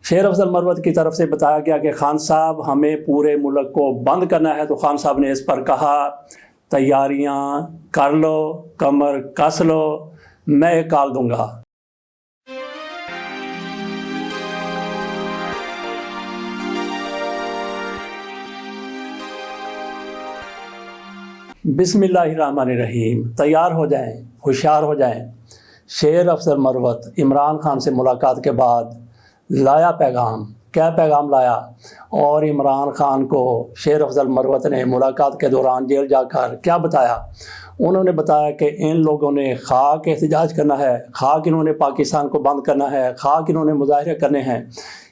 شیر افضل مروت کی طرف سے بتایا گیا کہ خان صاحب ہمیں پورے ملک کو بند کرنا ہے، تو خان صاحب نے اس پر کہا تیاریاں کر لو، کمر کس لو، میں ایک کال دوں گا۔ بسم اللہ الرحمن الرحیم، تیار ہو جائیں، ہوشیار ہو جائیں۔ شیر افضل مروت عمران خان سے ملاقات کے بعد لایا پیغام، کیا پیغام لایا؟ اور عمران خان کو شیر افضل مروت نے ملاقات کے دوران جیل جا کر کیا بتایا؟ انہوں نے بتایا کہ ان لوگوں نے خواہ احتجاج کرنا ہے، خواہ انہوں نے پاکستان کو بند کرنا ہے، خواہ انہوں نے مظاہرے کرنے ہیں،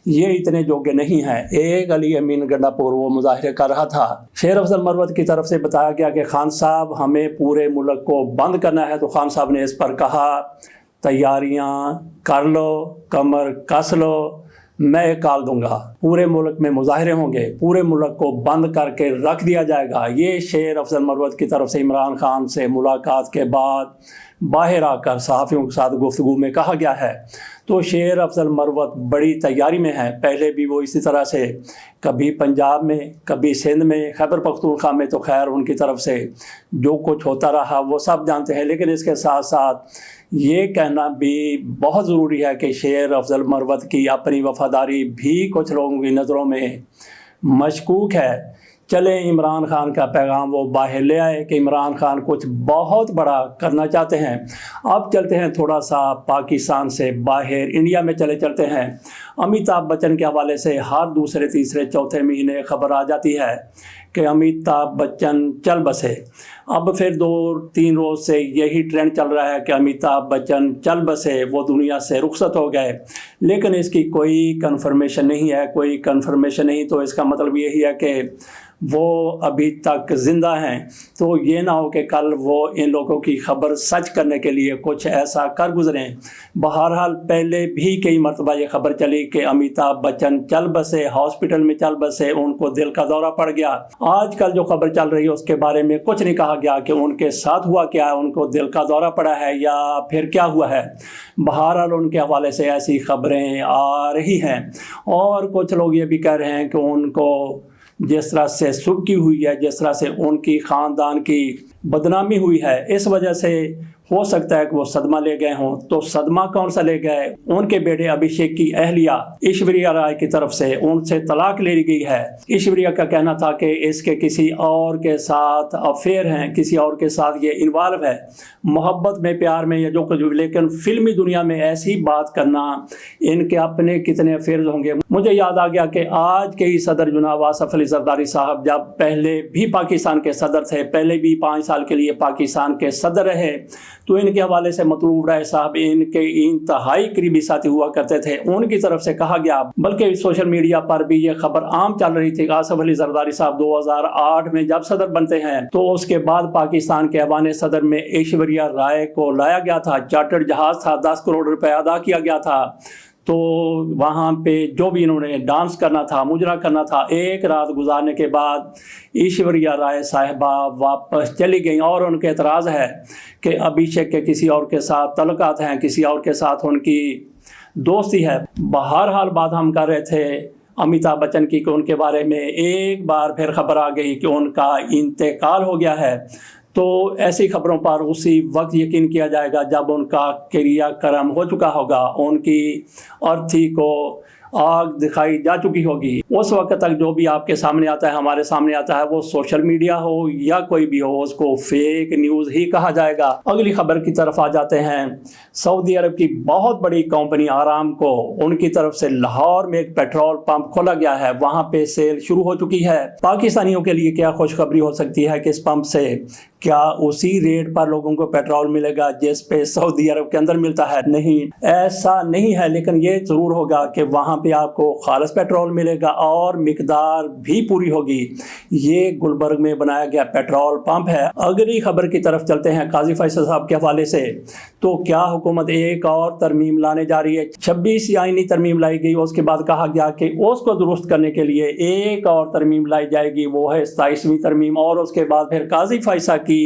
یہ اتنے جوگے نہیں ہیں۔ ایک علی امین گنڈا پور وہ مظاہرے کر رہا تھا۔ شیر افضل مروت کی طرف سے بتایا گیا کہ خان صاحب ہمیں پورے ملک کو بند کرنا ہے، تو خان صاحب نے اس پر کہا تیاریاں کر لو، کمر کس لو، میں ایک کال دوں گا۔ پورے ملک میں مظاہرے ہوں گے، پورے ملک کو بند کر کے رکھ دیا جائے گا۔ یہ شیر افضل مروت کی طرف سے عمران خان سے ملاقات کے بعد باہر آ کر صحافیوں کے ساتھ گفتگو میں کہا گیا ہے۔ تو شیر افضل مروت بڑی تیاری میں ہے۔ پہلے بھی وہ اسی طرح سے کبھی پنجاب میں، کبھی سندھ میں، خیبر پختونخوا میں، تو خیر ان کی طرف سے جو کچھ ہوتا رہا وہ سب جانتے ہیں۔ لیکن اس کے ساتھ ساتھ یہ کہنا بھی بہت ضروری ہے کہ شیر افضل مروت کی اپنی وفاداری بھی کچھ لوگوں کی نظروں میں مشکوک ہے۔ چلیں عمران خان کا پیغام وہ باہر لے آئے کہ عمران خان کچھ بہت بڑا کرنا چاہتے ہیں۔ اب چلتے ہیں تھوڑا سا پاکستان سے باہر، انڈیا میں چلتے ہیں۔ امیتابھ بچن کے حوالے سے ہر دوسرے تیسرے چوتھے مہینے خبر آ جاتی ہے کہ امیتابھ بچن چل بسے۔ اب پھر 2-3 روز سے یہی ٹرینڈ چل رہا ہے کہ امیتابھ بچن چل بسے، وہ دنیا سے رخصت ہو گئے، لیکن اس کی کوئی کنفرمیشن نہیں ہے، کوئی کنفرمیشن نہیں، تو اس کا مطلب یہی ہے کہ وہ ابھی تک زندہ ہیں۔ تو یہ نہ ہو کہ کل وہ ان لوگوں کی خبر سچ کرنے کے لیے کچھ ایسا کر گزریں۔ بہرحال پہلے بھی کئی مرتبہ یہ خبر چلی کہ امیتابھ بچن چل بسے، ہاسپٹل میں چل بسے، ان کو دل کا دورہ پڑ گیا۔ آج کل جو خبر چل رہی ہے اس کے بارے میں کچھ نہیں کہا گیا کہ ان کے ساتھ ہوا کیا ہے، ان کو دل کا دورہ پڑا ہے یا پھر کیا ہوا ہے۔ بہرحال ان کے حوالے سے ایسی خبریں آ رہی ہیں، اور کچھ لوگ یہ بھی کہہ رہے ہیں کہ ان کو جس طرح سے سبکی ہوئی ہے، جس طرح سے ان کی خاندان کی بدنامی ہوئی ہے، اس وجہ سے ہو سکتا ہے کہ وہ صدمہ لے گئے ہوں۔ تو صدمہ کون سا لے گئے؟ ان کے بیٹے ابھیشیک کی اہلیہ ایشوریا رائے کی طرف سے ان سے طلاق لے لی گئی ہے۔ ایشوریا کا کہنا تھا کہ اس کے کسی اور کے ساتھ افیئر ہیں، کسی اور کے ساتھ یہ انوالو ہے، محبت میں، پیار میں یا جو کچھ، لیکن فلمی دنیا میں ایسی بات کرنا، ان کے اپنے کتنے افیئرز ہوں گے۔ مجھے یاد آ گیا کہ آج کے ہی صدر جناب آصف علی زرداری صاحب جب پہلے بھی پاکستان کے صدر تھے، پہلے بھی 5 سال کے لیے پاکستان کے صدر رہے، تو ان کے حوالے سے مطلوب رائے صاحب ان کے انتہائی قریبی ساتھی ہوا کرتے تھے۔ ان کی طرف سے کہا گیا، بلکہ سوشل میڈیا پر بھی یہ خبر عام چل رہی تھی کہ آصف علی زرداری صاحب 2008 میں جب صدر بنتے ہیں تو اس کے بعد پاکستان کے ایوان صدر میں ایشوریا رائے کو لایا گیا تھا، چارٹرڈ جہاز تھا، 10 کروڑ روپے ادا کیا گیا تھا۔ تو وہاں پہ جو بھی انہوں نے ڈانس کرنا تھا، مجرا کرنا تھا، ایک رات گزارنے کے بعد ایشوریا رائے صاحبہ واپس چلی گئیں، اور ان کے اعتراض ہے کہ ابھیشیک کے کسی اور کے ساتھ تعلقات ہیں، کسی اور کے ساتھ ان کی دوستی ہے۔ بہرحال بات ہم کر رہے تھے امیتابھ بچن کی کہ ان کے بارے میں ایک بار پھر خبر آ گئی کہ ان کا انتقال ہو گیا ہے۔ تو ایسی خبروں پر اسی وقت یقین کیا جائے گا جب ان کا کریا کرم ہو چکا ہوگا، ان کی ارتھی کو آگ دکھائی جا چکی ہوگی۔ اس وقت تک جو بھی آپ کے سامنے آتا ہے، ہمارے سامنے آتا ہے، وہ سوشل میڈیا ہو یا کوئی بھی ہو، اس کو فیک نیوز ہی کہا جائے گا۔ اگلی خبر کی طرف آ جاتے ہیں۔ سعودی عرب کی بہت بڑی کمپنی آرامکو، ان کی طرف سے لاہور میں ایک پیٹرول پمپ کھولا گیا ہے، وہاں پہ سیل شروع ہو چکی ہے۔ پاکستانیوں کے لیے کیا خوشخبری ہو سکتی ہے کہ اس پمپ سے کیا اسی ریٹ پر لوگوں کو پیٹرول ملے گا جس پہ سعودی عرب کے اندر ملتا ہے؟ نہیں، ایسا نہیں ہے، لیکن یہ ضرور ہوگا کہ وہاں پہ آپ کو خالص پیٹرول ملے گا اور مقدار بھی پوری ہوگی۔ یہ گلبرگ میں بنایا گیا پیٹرول پمپ ہے۔ اگلی خبر کی طرف چلتے ہیں قاضی فیصل صاحب کے حوالے سے۔ تو کیا حکومت ایک اور ترمیم لانے جا رہی ہے؟ 26 آئینی ترمیم لائی گئی، اس کے بعد کہا گیا کہ اس کو درست کرنے کے لیے ایک اور ترمیم لائی جائے گی، وہ ہے 27ویں ترمیم، اور اس کے بعد پھر قاضی فیصل کی کی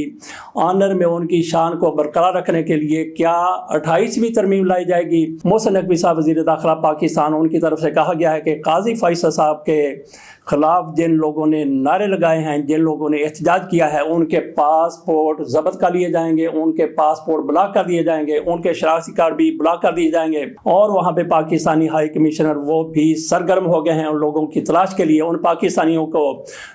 آنر میں ان کی شان کو برقرار رکھنے کے لیے کیا 28ویں ترمیم لائی جائے گی؟ محسن نقوی صاحب وزیر داخلہ پاکستان، ان کی طرف سے کہا گیا ہے کہ قاضی فیصل صاحب کے خلاف جن لوگوں نے نعرے لگائے ہیں، جن لوگوں نے احتجاج کیا ہے، ان کے پاسپورٹ ضبط کر لیے جائیں گے، ان کے پاسپورٹ بلاک کر دیے جائیں گے، ان کے شناختی کارڈ بھی بلاک کر دیے جائیں گے۔ اور وہاں پہ پاکستانی ہائی کمشنر وہ بھی سرگرم ہو گئے ہیں ان لوگوں کی تلاش کے لیے، ان پاکستانیوں کو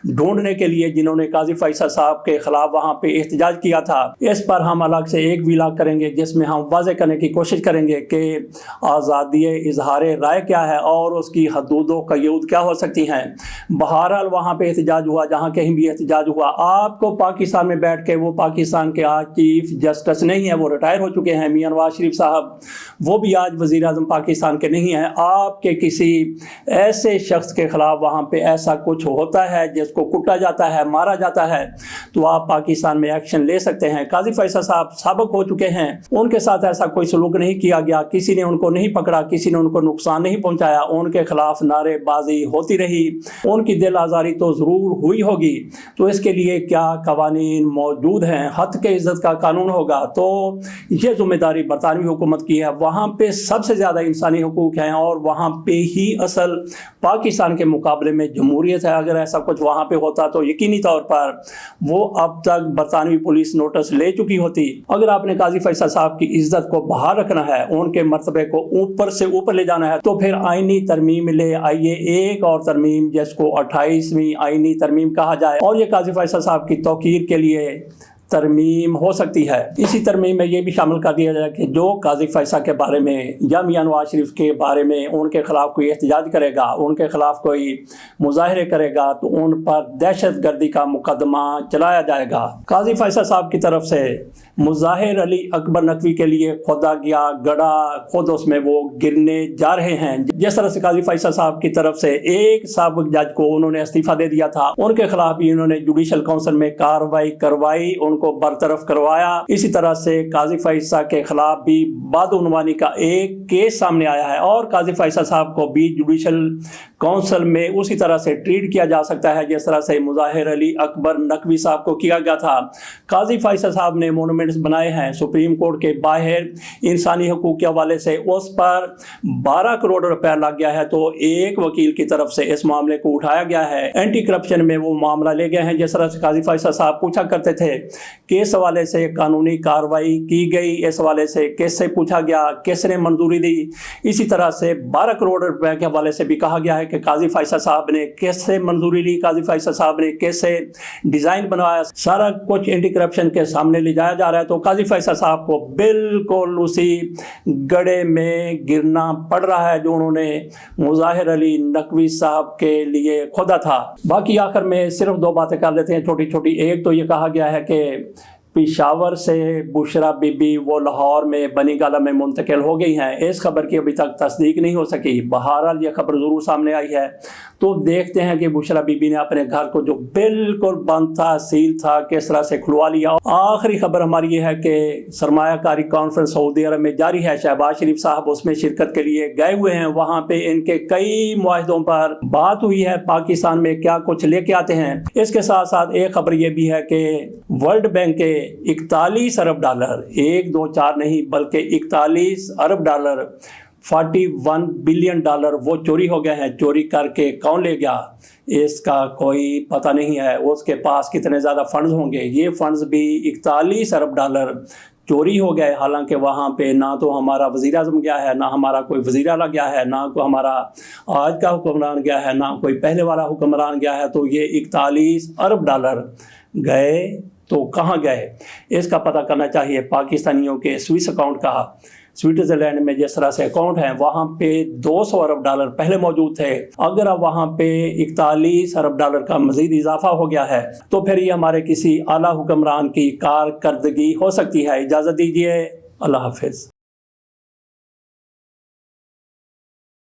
ڈھونڈنے کے لیے جنہوں نے قاضی فیصل صاحب کے خلاف وہاں پہ احتجاج کیا تھا۔ اس پر ہم الگ سے ایک ویلاگ کریں گے جس میں ہم واضح کرنے کی کوشش کریں گے کہ آزادی اظہار رائے کیا ہے اور اس کی حدود و قیود کیا ہو سکتی ہیں۔ بہرحال وہاں پہ احتجاج ہوا، جہاں کہیں بھی احتجاج ہوا، آپ کو پاکستان میں بیٹھ کے، وہ پاکستان کے آج چیف جسٹس نہیں ہیں، وہ ریٹائر ہو چکے ہیں، میاں نواز شریف صاحب، وہ بھی آج وزیر اعظم پاکستان کے نہیں ہیں۔ آپ کے کسی ایسے شخص کے خلاف وہاں پہ ایسا کچھ ہوتا ہے جس کو کٹا جاتا ہے، مارا جاتا ہے، تو آپ پاکستان میں ایکشن لے سکتے ہیں۔ قاضی فیصل صاحب سابق ہو چکے ہیں، ان کے ساتھ ایسا کوئی سلوک نہیں کیا گیا، کسی نے ان کو نہیں پکڑا، کسی نے ان کو نقصان نہیں پہنچایا، ان کے خلاف نعرے بازی ہوتی رہی، ان کی دل آزاری تو ضرور ہوئی ہوگی۔ تو اس کے لیے کیا قوانین موجود ہیں؟ حد کے عزت کا قانون ہوگا۔ تو یہ ذمہ داری برطانوی حکومت کی ہے، وہاں پہ سب سے زیادہ انسانی حقوق ہیں اور وہاں پہ ہی اصل پاکستان کے مقابلے میں جمہوریت ہے۔ اگر ایسا کچھ وہاں پہ ہوتا تو یقینی طور پر وہ اب تک برطانوی پولیس نوٹس لے چکی ہوتی۔ اگر آپ نے قاضی فیصل صاحب کی عزت کو بحال رکھنا ہے، ان کے مرتبے کو اوپر سے اوپر لے جانا ہے، تو پھر آئینی ترمیم لے آئیے، ایک اور ترمیم جس کو 28ویں آئینی ترمیم کہا جائے، اور یہ قاضی فیصل صاحب کی توقیر کے لیے ترمیم ہو سکتی ہے۔ اسی ترمیم میں یہ بھی شامل کر دیا جائے کہ جو قاضی فیصل کے بارے میں یا میاں نواز شریف کے بارے میں ان کے خلاف کوئی احتجاج کرے گا، ان کے خلاف کوئی مظاہرے کرے گا، تو ان پر دہشت گردی کا مقدمہ چلایا جائے گا۔ قاضی فیصل صاحب کی طرف سے مظاہر علی اکبر نقوی کے لیے کھودا گیا گڑھا خود اس میں وہ گرنے جا رہے ہیں۔ جس طرح سے قاضی فیصل صاحب کی طرف سے ایک سابق جج کو انہوں نے استعفیٰ دے دیا تھا، ان کے خلاف بھی انہوں نے جوڈیشل کونسل میں کارروائی کروائی، ان کو برطرف کروایا۔ اسی طرح سے قاضی فیصل کے خلاف بھی بدعنوانی کا ایک کیس سامنے آیا ہے، اور قاضی فیصل صاحب کو بھی جوڈیشل کونسل میں اسی طرح سے ٹریٹ کیا جا سکتا ہے جس طرح سے مظاہر علی اکبر نقوی صاحب کو کیا گیا تھا۔ قاضی فیصل صاحب نے مونومنٹس بنائے ہیں سپریم کورٹ کے باہر انسانی حقوق کے حوالے سے، اس پر 12 کروڑ روپے لگ گیا ہے۔ تو ایک وکیل کی طرف سے اس معاملے کو اٹھایا گیا ہے، اینٹی کرپشن میں وہ معاملہ لے گئے ہیں۔ جس طرح سے قاضی فیصل صاحب پوچھا کرتے تھے کہ اس حوالے سے قانونی کارروائی کی گئی، اس حوالے سے کس سے پوچھا گیا، کس نے منظوری دی، اسی طرح سے 12 کروڑ روپے کے حوالے سے بھی کہا گیا ہے کہ قاضی فیصل صاحب نے کس سے منظوری لی، قاضی فیصل صاحب نے کس سے ڈیزائن بنوایا، سارا کچھ اینٹی کرپشن کے سامنے لے جایا جا رہا ہے۔ تو قاضی فیصل صاحب کو بالکل اسی گڑھے میں گرنا پڑ رہا ہے جو انہوں نے مظاہر علی نقوی صاحب کے لیے کھودا تھا۔ باقی آخر میں صرف 2 باتیں کر لیتے ہیں چھوٹی چھوٹی۔ ایک تو یہ کہا گیا ہے کہ پشاور سے بشرا بی بی وہ لاہور میں بنی گالہ میں منتقل ہو گئی ہیں، اس خبر کی ابھی تک تصدیق نہیں ہو سکی۔ بہرحال یہ خبر ضرور سامنے آئی ہے، تو دیکھتے ہیں کہ بشرا بی بی نے اپنے گھر کو جو بالکل بند تھا، سیل تھا، کس طرح سے کھلوا لیا۔ آخری خبر ہماری یہ ہے کہ سرمایہ کاری کانفرنس سعودی عرب میں جاری ہے، شہباز شریف صاحب اس میں شرکت کے لیے گئے ہوئے ہیں، وہاں پہ ان کے کئی معاہدوں پر بات ہوئی ہے، پاکستان میں کیا کچھ لے کے آتے ہیں۔ اس کے ساتھ ساتھ ایک خبر یہ بھی ہے کہ ورلڈ بینک کے 41 ارب ڈالر، 1 2 4 نہیں بلکہ 41 ارب ڈالر، 41 بلین ڈالر وہ چوری ہو گئے ہیں۔ چوری کر کے کون لے گیا اس کا کوئی پتہ نہیں ہے، اس کے پاس کتنے زیادہ فنڈز ہوں گے۔ یہ فنڈز بھی 41 ارب ڈالر چوری ہو گئے، حالانکہ وہاں پہ نہ تو ہمارا وزیر اعظم گیا ہے، نہ ہمارا کوئی وزیر اعلیٰ گیا ہے، نہ کوئی ہمارا آج کا حکمران گیا ہے، نہ کوئی پہلے والا حکمران گیا ہے۔ تو یہ 41 ارب ڈالر گئے تو کہاں گئے، اس کا پتہ کرنا چاہیے۔ پاکستانیوں کے سوئس اکاؤنٹ کا، سوئٹزرلینڈ میں جس طرح سے اکاؤنٹ ہیں وہاں پہ 200 ارب ڈالر پہلے موجود تھے، اگر اب وہاں پہ 41 ارب ڈالر کا مزید اضافہ ہو گیا ہے تو پھر یہ ہمارے کسی اعلیٰ حکمران کی کارکردگی ہو سکتی ہے۔ اجازت دیجیے، اللہ حافظ۔